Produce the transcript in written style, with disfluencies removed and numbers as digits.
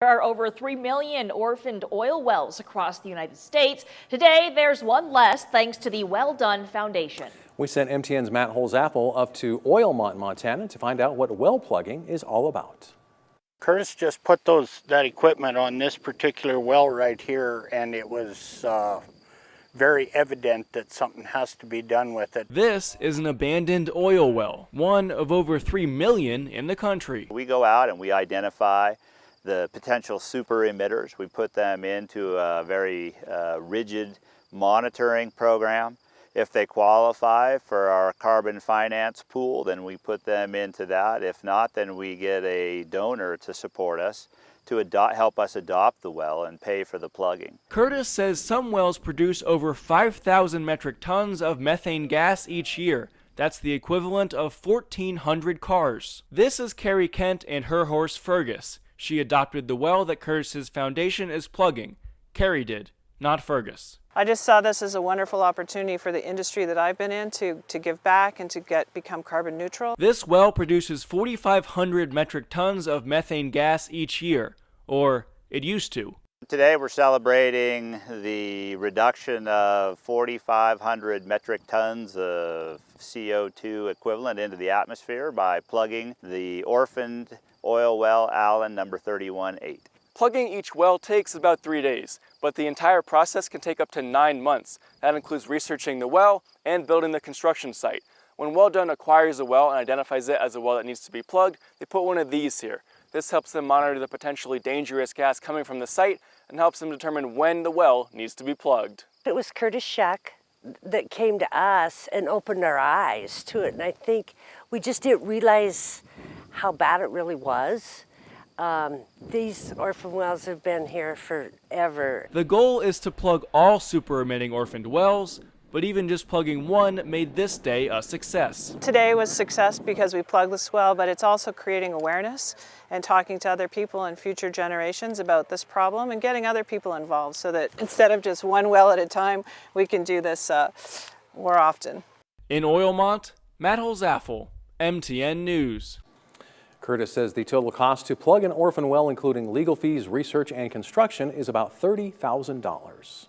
There are over 3 million orphaned oil wells across the United States. Today, there's one less thanks to the Well Done Foundation. We sent MTN's Matt Holzapfel up to Oilmont, Montana to find out what well plugging is all about. Curtis just put that equipment on this particular well right here, and it was very evident that something has to be done with it. This is an abandoned oil well, one of over 3 million in the country. We go out and we identify the potential super emitters. We put them into a very rigid monitoring program. If they qualify for our carbon finance pool, then we put them into that. If not, then we get a donor to support us to help us adopt the well and pay for the plugging. Curtis says some wells produce over 5,000 metric tons of methane gas each year. That's the equivalent of 1,400 cars. This is Carrie Kent and her horse Fergus. She adopted the well that Curtis's foundation is plugging. Carrie did, not Fergus. I just saw this as a wonderful opportunity for the industry that I've been in to give back and to become carbon neutral. This well produces 4,500 metric tons of methane gas each year, or it used to. Today we're celebrating the reduction of 4,500 metric tons of CO2 equivalent into the atmosphere by plugging the orphaned oil well Allen number 31-8. Plugging each well takes about 3 days, but the entire process can take up to 9 months. That includes researching the well and building the construction site. When Well Done acquires a well and identifies it as a well that needs to be plugged, they put one of these here. This helps them monitor the potentially dangerous gas coming from the site and helps them determine when the well needs to be plugged. It was Curtis Scheck that came to us and opened our eyes to it, and I think we just didn't realize how bad it really was. These orphan wells have been here forever. The goal is to plug all super emitting orphaned wells, but even just plugging one made this day a success. Today was success because we plugged this well, but it's also creating awareness and talking to other people and future generations about this problem and getting other people involved so that instead of just one well at a time, we can do this more often. In Oilmont, Matt Holzapfel, MTN News. Curtis says the total cost to plug an orphan well, including legal fees, research, and construction, is about $30,000.